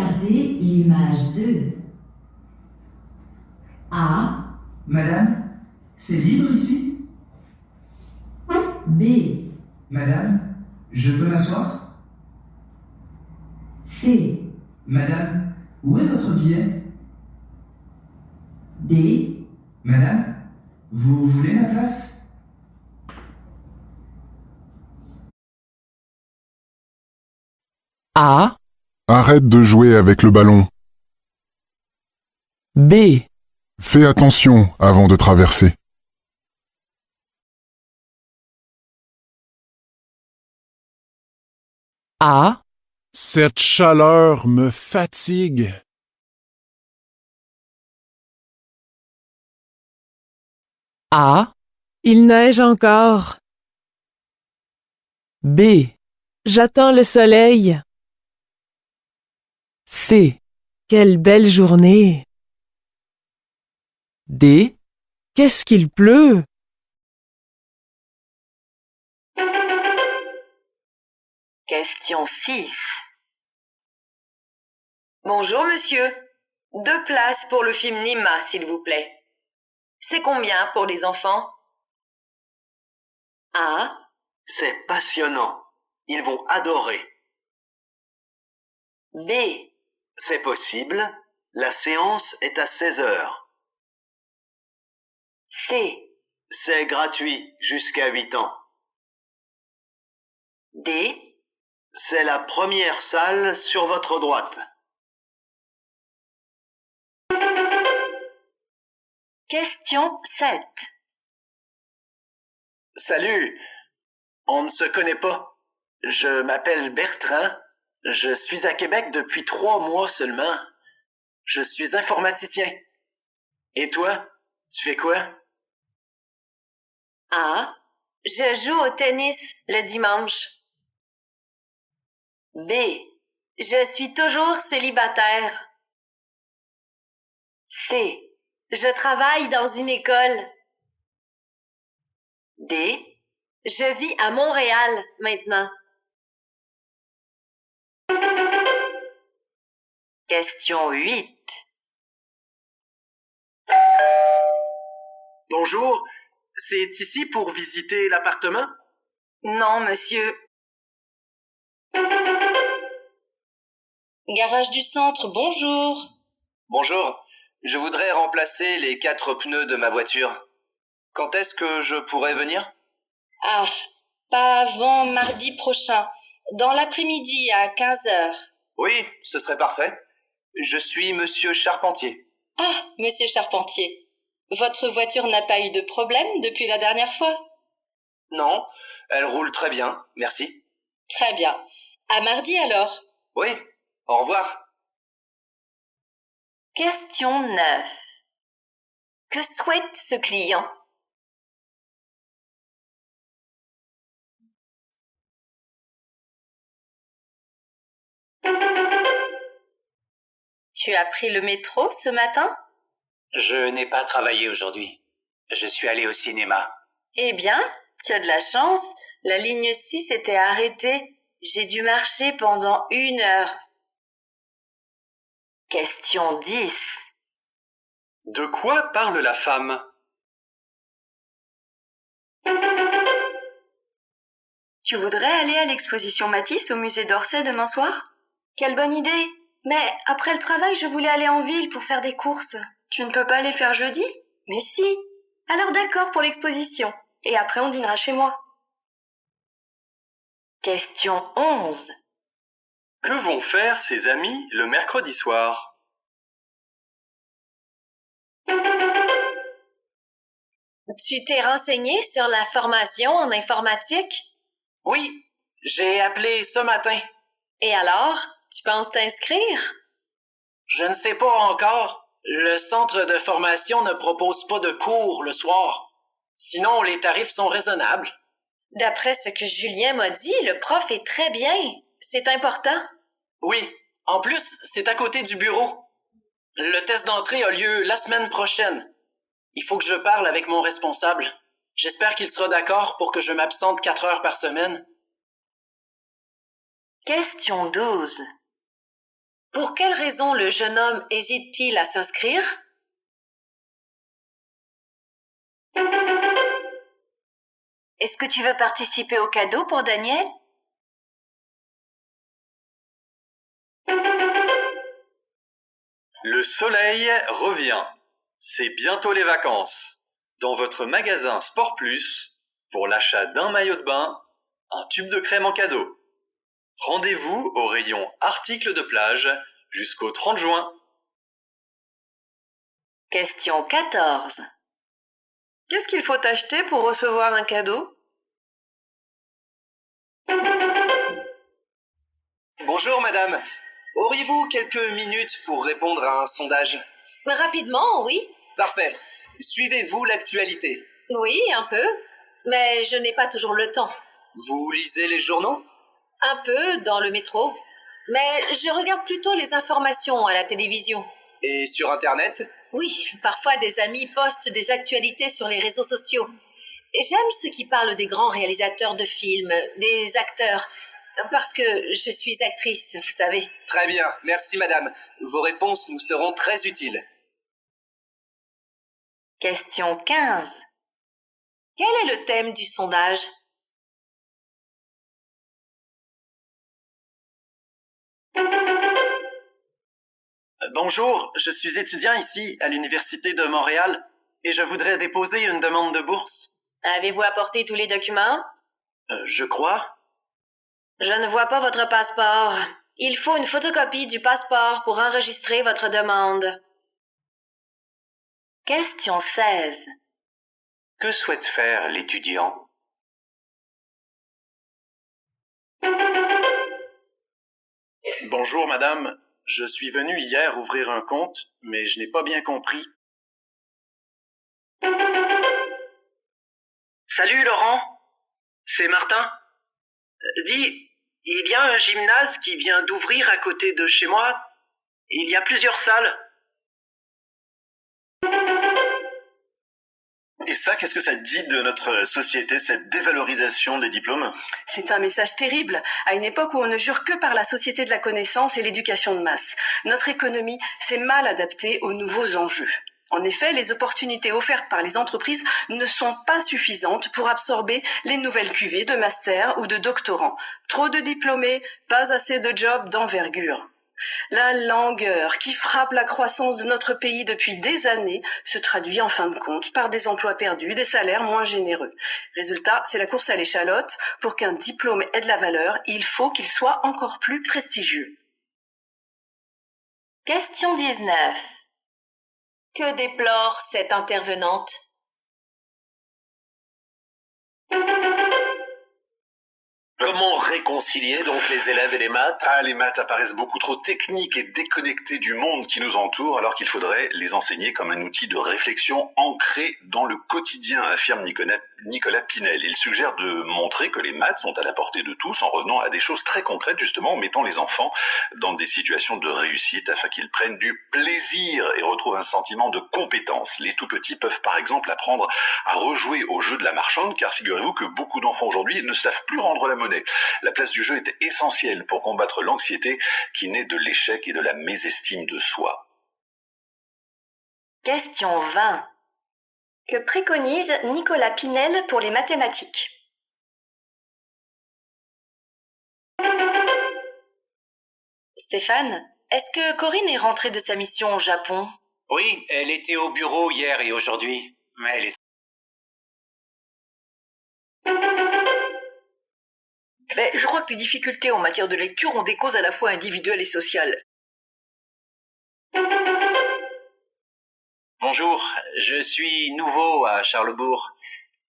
Regardez l'image 2. A, Madame, c'est libre ici? B, Madame, je peux m'asseoir? C, Madame, où est votre billet? D, Madame, vous voulez ma place? A, Arrête de jouer avec le ballon. B, Fais attention avant de traverser. A, Cette chaleur me fatigue. A, il neige encore. B, j'attends le soleil. C, quelle belle journée. D, qu'est-ce qu'il pleut. Question 6. Bonjour monsieur. 2 places pour le film Nima, s'il vous plaît. C'est combien pour les enfants? A, C'est passionnant. Ils vont adorer. B, C'est possible. La séance est à 16 heures. C, C'est gratuit jusqu'à 8 ans. D, C'est la première salle sur votre droite. Question 7. Salut, on ne se connaît pas. Je m'appelle Bertrand. Je suis à Québec depuis 3 mois seulement. Je suis informaticien. Et toi, tu fais quoi? A, je joue au tennis le dimanche. B, je suis toujours célibataire. C, je travaille dans une école. D, je vis à Montréal maintenant. Question 8. Bonjour, c'est ici pour visiter l'appartement? Non, monsieur. Garage du centre, bonjour. Bonjour, je voudrais remplacer les 4 pneus de ma voiture. Quand est-ce que je pourrais venir? Ah, pas avant mardi prochain, dans l'après-midi à 15 heures. Oui, ce serait parfait. Je suis monsieur Charpentier. Ah, monsieur Charpentier, votre voiture n'a pas eu de problème depuis la dernière fois? Non, elle roule très bien, merci. Très bien. À mardi alors. Oui, au revoir. Question 9. Que souhaite ce client? Tu as pris le métro ce matin? Je n'ai pas travaillé aujourd'hui. Je suis allé au cinéma. Eh bien, tu as de la chance. La ligne 6 était arrêtée. J'ai dû marcher pendant 1 heure. Question 10. De quoi parle la femme? Tu voudrais aller à l'exposition Matisse au musée d'Orsay demain soir? Quelle bonne idée! Mais après le travail, je voulais aller en ville pour faire des courses. Tu ne peux pas les faire jeudi? Mais si! Alors d'accord pour l'exposition. Et après on dînera chez moi. Question 11. Que vont faire ses amis le mercredi soir? Tu t'es renseigné sur la formation en informatique? Oui, j'ai appelé ce matin. Et alors, tu penses t'inscrire? Je ne sais pas encore. Le centre de formation ne propose pas de cours le soir. Sinon, les tarifs sont raisonnables. D'après ce que Julien m'a dit, le prof est très bien. C'est important. Oui, en plus, c'est à côté du bureau. Le test d'entrée a lieu la semaine prochaine. Il faut que je parle avec mon responsable. J'espère qu'il sera d'accord pour que je m'absente 4 heures par semaine. Question 12. Pour quelle raison le jeune homme hésite-t-il à s'inscrire? Est-ce que tu veux participer au cadeau pour Daniel? Le soleil revient. C'est bientôt les vacances. Dans votre magasin Sport Plus, pour l'achat d'un maillot de bain, un tube de crème en cadeau. Rendez-vous au rayon articles de plage jusqu'au 30 juin. Question 14. Qu'est-ce qu'il faut acheter pour recevoir un cadeau? Bonjour madame, auriez-vous quelques minutes pour répondre à un sondage? Rapidement, oui. Parfait. Suivez-vous l'actualité? Oui, un peu. Mais je n'ai pas toujours le temps. Vous lisez les journaux? Un peu dans le métro. Mais je regarde plutôt les informations à la télévision. Et sur Internet? Oui, parfois des amis postent des actualités sur les réseaux sociaux. J'aime ceux qui parlent des grands réalisateurs de films, des acteurs, parce que je suis actrice, vous savez. Très bien, merci madame. Vos réponses nous seront très utiles. Question 15. Quel est le thème du sondage? Bonjour, je suis étudiant ici à l'Université de Montréal et je voudrais déposer une demande de bourse. Avez-vous apporté tous les documents? Je crois. Je ne vois pas votre passeport. Il faut une photocopie du passeport pour enregistrer votre demande. Question 16. Que souhaite faire l'étudiant? Bonjour madame, je suis venu hier ouvrir un compte, mais je n'ai pas bien compris. Salut Laurent, c'est Martin. Dis, il y a un gymnase qui vient d'ouvrir à côté de chez moi. Il y a plusieurs salles. Et ça, qu'est-ce que ça dit de notre société, cette dévalorisation des diplômes? C'est un message terrible, à une époque où on ne jure que par la société de la connaissance et l'éducation de masse. Notre économie s'est mal adaptée aux nouveaux enjeux. En effet, les opportunités offertes par les entreprises ne sont pas suffisantes pour absorber les nouvelles cuvées de master ou de doctorants. Trop de diplômés, pas assez de jobs d'envergure. La langueur qui frappe la croissance de notre pays depuis des années se traduit en fin de compte par des emplois perdus, des salaires moins généreux. Résultat, c'est la course à l'échalote. Pour qu'un diplôme ait de la valeur, il faut qu'il soit encore plus prestigieux. Question 19. Que déplore cette intervenante? Comment réconcilier donc les élèves et les maths? Les maths apparaissent beaucoup trop techniques et déconnectées du monde qui nous entoure, alors qu'il faudrait les enseigner comme un outil de réflexion ancré dans le quotidien, affirme Nicolas Pinel. Il suggère de montrer que les maths sont à la portée de tous en revenant à des choses très concrètes, justement, en mettant les enfants dans des situations de réussite afin qu'ils prennent du plaisir et retrouvent un sentiment de compétence. Les tout-petits peuvent par exemple apprendre à rejouer au jeu de la marchande, car figurez-vous que beaucoup d'enfants aujourd'hui ne savent plus rendre la monnaie. La place du jeu est essentielle pour combattre l'anxiété qui naît de l'échec et de la mésestime de soi. Question 20. Que préconise Nicolas Pinel pour les mathématiques? Stéphane, est-ce que Corinne est rentrée de sa mission au Japon? Oui, elle était au bureau hier et aujourd'hui. Mais elle est... Mais je crois que les difficultés en matière de lecture ont des causes à la fois individuelles et sociales. Bonjour, je suis nouveau à Charlesbourg.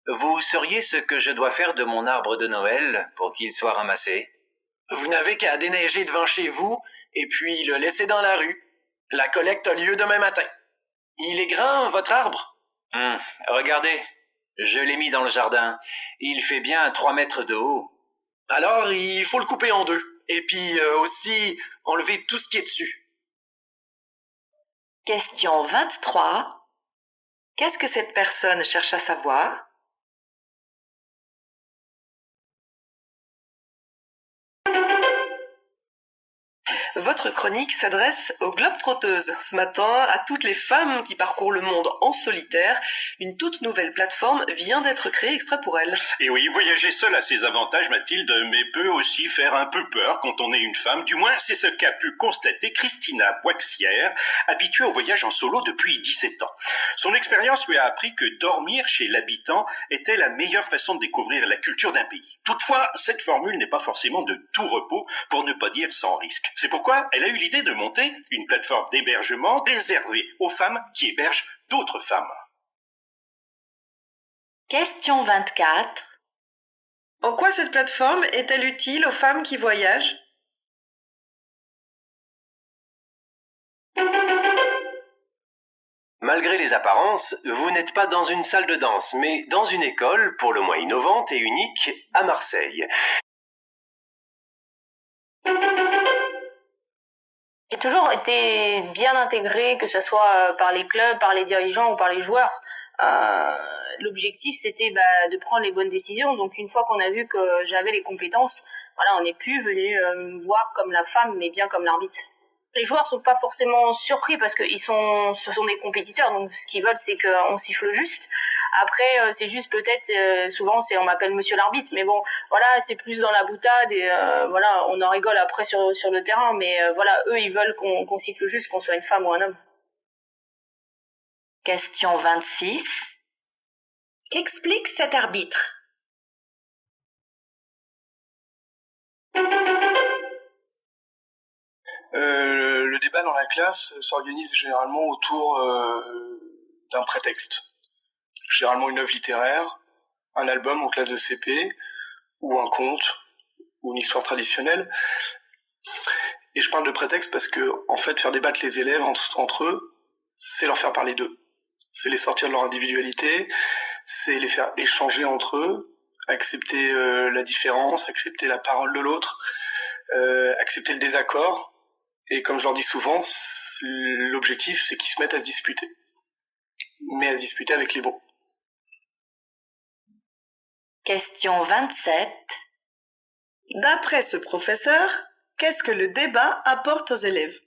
Vous sauriez ce que je dois faire de mon arbre de Noël pour qu'il soit ramassé? Vous n'avez qu'à déneiger devant chez vous et puis le laisser dans la rue. La collecte a lieu demain matin. Il est grand, votre arbre? Regardez, je l'ai mis dans le jardin. Il fait bien 3 mètres de haut. Alors, il faut le couper en deux. Et puis aussi, enlever tout ce qui est dessus. Question 23. Qu'est-ce que cette personne cherche à savoir? Votre chronique s'adresse aux globetrotteuses. Ce matin, à toutes les femmes qui parcourent le monde en solitaire, une toute nouvelle plateforme vient d'être créée exprès pour elles. Et oui, voyager seul a ses avantages, Mathilde, mais peut aussi faire un peu peur quand on est une femme. Du moins, c'est ce qu'a pu constater Christina Boixière, habituée au voyage en solo depuis 17 ans. Son expérience lui a appris que dormir chez l'habitant était la meilleure façon de découvrir la culture d'un pays. Toutefois, cette formule n'est pas forcément de tout repos, pour ne pas dire sans risque. C'est pourquoi elle a eu l'idée de monter une plateforme d'hébergement réservée aux femmes qui hébergent d'autres femmes. Question 24. En quoi cette plateforme est-elle utile aux femmes qui voyagent ? Malgré les apparences, vous n'êtes pas dans une salle de danse, mais dans une école, pour le moins innovante et unique, à Marseille. J'ai toujours été bien intégrée, que ce soit par les clubs, par les dirigeants ou par les joueurs. L'objectif, c'était de prendre les bonnes décisions. Donc une fois qu'on a vu que j'avais les compétences, voilà, on n'est plus venu me voir comme la femme, mais bien comme l'arbitre. Les joueurs sont pas forcément surpris parce que ce sont des compétiteurs, donc ce qu'ils veulent, c'est qu'on siffle juste. Après, c'est juste peut-être, souvent, on m'appelle monsieur l'arbitre, mais bon, voilà, c'est plus dans la boutade et voilà, on en rigole après sur le terrain, mais voilà, eux, ils veulent qu'on siffle juste, qu'on soit une femme ou un homme. Question 26. Qu'explique cet arbitre ? Le débat dans la classe s'organise généralement autour d'un prétexte. Généralement une œuvre littéraire, un album en classe de CP, ou un conte, ou une histoire traditionnelle. Et je parle de prétexte parce que, en fait, faire débattre les élèves entre eux, c'est leur faire parler d'eux. C'est les sortir de leur individualité, c'est les faire échanger entre eux, accepter la différence, accepter la parole de l'autre, accepter le désaccord. Et comme je leur dis souvent, l'objectif, c'est qu'ils se mettent à se disputer. Mais à se disputer avec les mots. Question 27. D'après ce professeur, qu'est-ce que le débat apporte aux élèves ?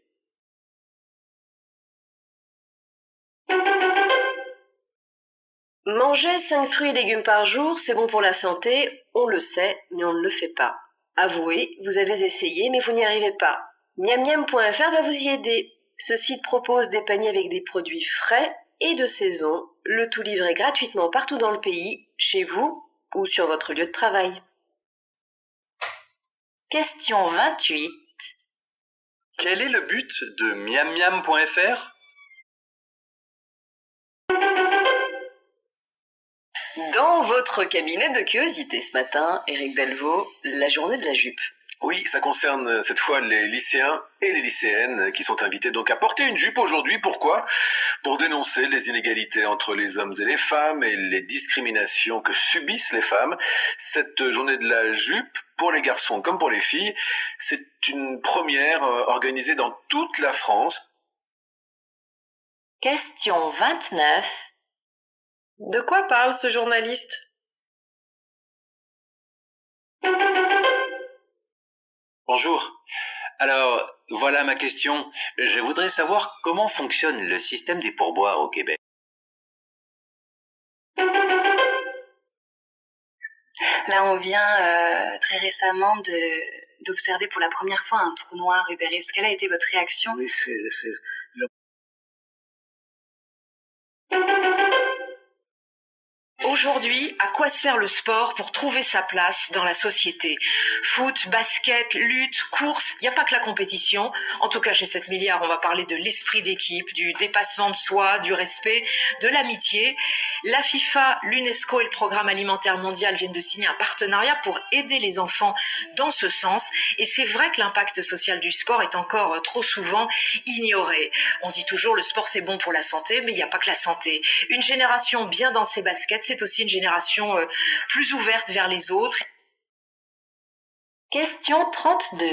Manger 5 fruits et légumes par jour, c'est bon pour la santé, on le sait, mais on ne le fait pas. Avouez, vous avez essayé, mais vous n'y arrivez pas. Miammiam.fr va vous y aider. Ce site propose des paniers avec des produits frais et de saison, le tout livré gratuitement partout dans le pays, chez vous ou sur votre lieu de travail. Question 28. Quel est le but de miammiam.fr ? Dans votre cabinet de curiosité ce matin, Éric Delvaux, la journée de la jupe. Oui, ça concerne cette fois les lycéens et les lycéennes qui sont invités donc à porter une jupe aujourd'hui. Pourquoi ? Pour dénoncer les inégalités entre les hommes et les femmes et les discriminations que subissent les femmes. Cette journée de la jupe, pour les garçons comme pour les filles, c'est une première organisée dans toute la France. Question 29. De quoi parle ce journaliste ? Bonjour. Alors, voilà ma question. Je voudrais savoir comment fonctionne le système des pourboires au Québec. Là, on vient très récemment d'observer pour la première fois un trou noir, Hubert. Est-ce quelle a été votre réaction ? Oui, c'est... Aujourd'hui, à quoi sert le sport pour trouver sa place dans la société ? Foot, basket, lutte, course, il n'y a pas que la compétition. En tout cas, chez 7 milliards, on va parler de l'esprit d'équipe, du dépassement de soi, du respect, de l'amitié. La FIFA, l'UNESCO et le Programme alimentaire mondial viennent de signer un partenariat pour aider les enfants dans ce sens. Et c'est vrai que l'impact social du sport est encore trop souvent ignoré. On dit toujours le sport c'est bon pour la santé, mais il n'y a pas que la santé. Une génération bien dans ses baskets, c'est aussi une génération plus ouverte vers les autres. Question 32.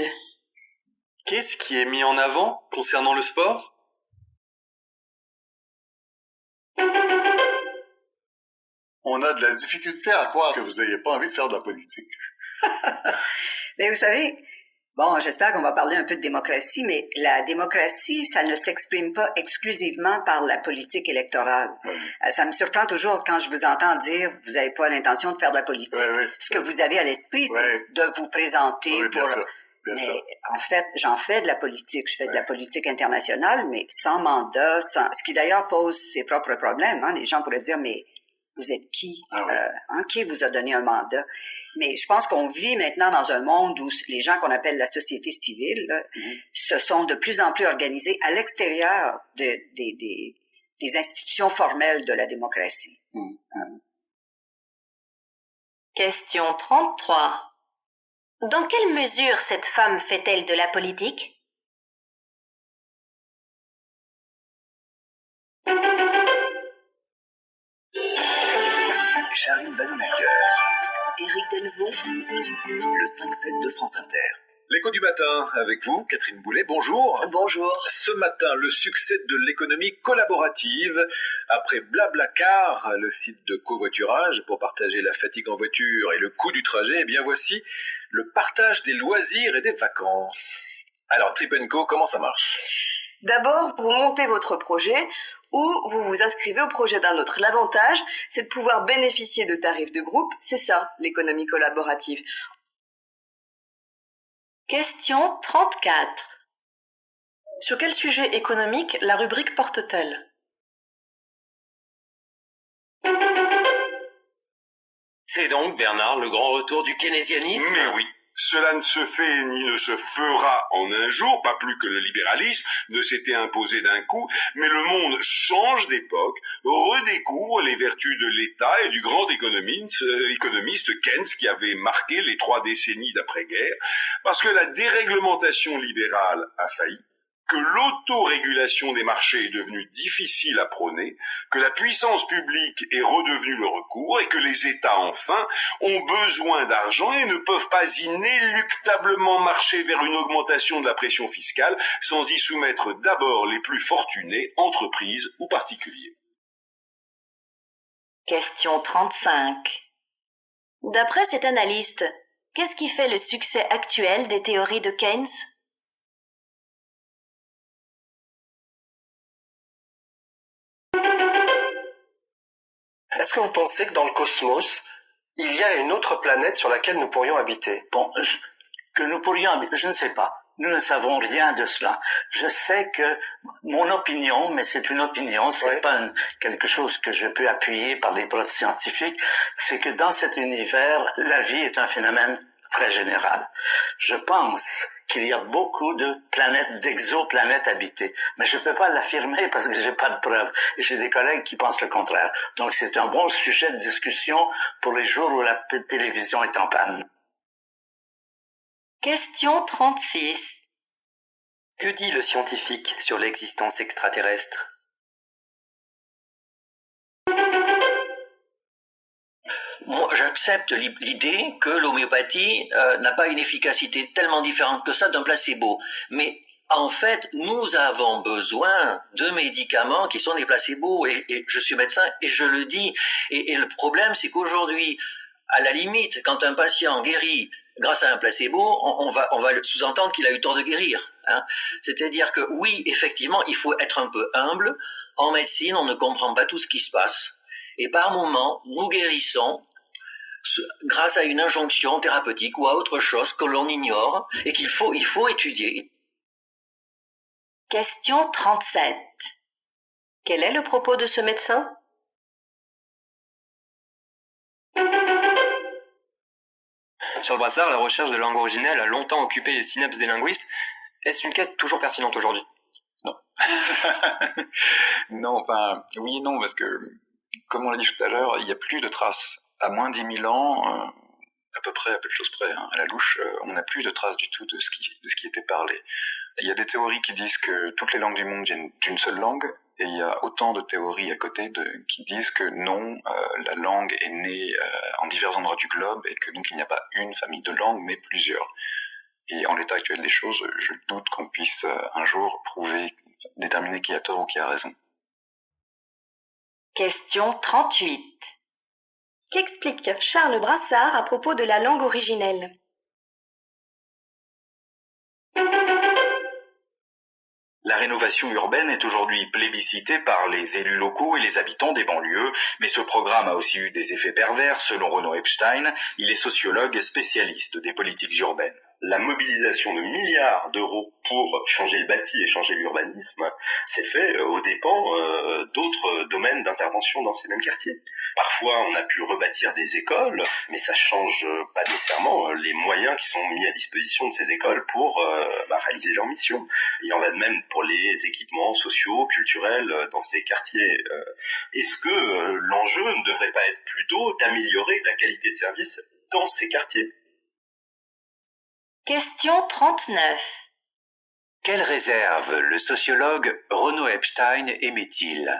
Qu'est-ce qui est mis en avant concernant le sport ? On a de la difficulté à croire que vous n'ayez pas envie de faire de la politique. Mais vous savez, Bon, j'espère qu'on va parler un peu de démocratie, mais la démocratie, ça ne s'exprime pas exclusivement par la politique électorale. Ça me surprend toujours quand je vous entends dire vous n'avez pas l'intention de faire de la politique. Ce que vous avez à l'esprit, c'est de vous présenter Bien sûr. Mais en fait, j'en fais de la politique. Je fais de la politique internationale, mais sans mandat, ce qui d'ailleurs pose ses propres problèmes. Hein. Les gens pourraient dire, mais vous êtes qui? Qui vous a donné un mandat? Mais je pense qu'on vit maintenant dans un monde où les gens qu'on appelle la société civile se sont de plus en plus organisés à l'extérieur des institutions formelles de la démocratie. Question 33. Dans quelle mesure cette femme fait-elle de la politique? Charline Vanhoenacker, Éric Delvaux, le 5-7 de France Inter. L'écho du matin avec vous, Catherine Boulet, bonjour. Bonjour. Ce matin, le succès de l'économie collaborative. Après Blablacar, le site de covoiturage pour partager la fatigue en voiture et le coût du trajet, eh bien voici le partage des loisirs et des vacances. Alors, Trip & Co, comment ça marche? D'abord, vous montez votre projet ou vous vous inscrivez au projet d'un autre. L'avantage, c'est de pouvoir bénéficier de tarifs de groupe. C'est ça, l'économie collaborative. Question 34. Sur quel sujet économique la rubrique porte-t-elle? C'est donc, Bernard, le grand retour du keynésianisme? Mais oui. Cela ne se fait ni ne se fera en un jour, pas plus que le libéralisme ne s'était imposé d'un coup, mais le monde change d'époque, redécouvre les vertus de l'État et du grand économiste Keynes qui avait marqué les 3 décennies d'après-guerre, parce que la déréglementation libérale a failli, que l'autorégulation des marchés est devenue difficile à prôner, que la puissance publique est redevenue le recours et que les États, enfin, ont besoin d'argent et ne peuvent pas inéluctablement marcher vers une augmentation de la pression fiscale sans y soumettre d'abord les plus fortunés, entreprises ou particuliers. Question 35. D'après cet analyste, qu'est-ce qui fait le succès actuel des théories de Keynes? Est-ce que vous pensez que dans le cosmos, il y a une autre planète sur laquelle nous pourrions habiter? Bon, que nous pourrions habiter, je ne sais pas. Nous ne savons rien de cela. Je sais que mon opinion, mais c'est une opinion, c'est pas quelque chose que je peux appuyer par des preuves scientifiques, c'est que dans cet univers, la vie est un phénomène très général. Je pense qu'il y a beaucoup de planètes, d'exoplanètes habitées. Mais je ne peux pas l'affirmer parce que j'ai pas de preuves. Et j'ai des collègues qui pensent le contraire. Donc c'est un bon sujet de discussion pour les jours où la télévision est en panne. Question 36. Que dit le scientifique sur l'existence extraterrestre? Moi, j'accepte l'idée que l'homéopathie n'a pas une efficacité tellement différente que ça d'un placebo. Mais en fait, nous avons besoin de médicaments qui sont des placebos. Et je suis médecin et je le dis. Et le problème, c'est qu'aujourd'hui, à la limite, quand un patient guérit grâce à un placebo, on va sous-entendre qu'il a eu tort de guérir. Hein. C'est-à-dire que oui, effectivement, il faut être un peu humble. En médecine, on ne comprend pas tout ce qui se passe. Et par moments, nous guérissons grâce à une injonction thérapeutique ou à autre chose que l'on ignore et qu'il faut étudier. Question 37. Quel est le propos de ce médecin? Charles Brassard, la recherche de langue originelle a longtemps occupé les synapses des linguistes. Est-ce une quête toujours pertinente aujourd'hui? Non. Non, enfin, oui et non, parce que, comme on l'a dit tout à l'heure, il n'y a plus de traces. À moins 10 000 ans, à peu près, à peu de choses près, hein, à la louche, on n'a plus de traces du tout de ce qui était parlé. Il y a des théories qui disent que toutes les langues du monde viennent d'une seule langue, et il y a autant de théories à côté qui disent que non, la langue est née en divers endroits du globe, et que donc il n'y a pas une famille de langues, mais plusieurs. Et en l'état actuel des choses, je doute qu'on puisse un jour déterminer qui a tort ou qui a raison. Question 38. Qu'explique Charles Brassard à propos de la langue originelle? La rénovation urbaine est aujourd'hui plébiscitée par les élus locaux et les habitants des banlieues, mais ce programme a aussi eu des effets pervers, selon Renaud Epstein. Il est sociologue et spécialiste des politiques urbaines. La mobilisation de milliards d'euros pour changer le bâti et changer l'urbanisme s'est fait aux dépens d'autres domaines d'intervention dans ces mêmes quartiers. Parfois, on a pu rebâtir des écoles, mais ça change pas nécessairement les moyens qui sont mis à disposition de ces écoles pour réaliser leur mission. Il en va de même pour les équipements sociaux, culturels dans ces quartiers. Est-ce que l'enjeu ne devrait pas être plutôt d'améliorer la qualité de service dans ces quartiers ? Question 39. Quelle réserve le sociologue Renaud Epstein émet-il ?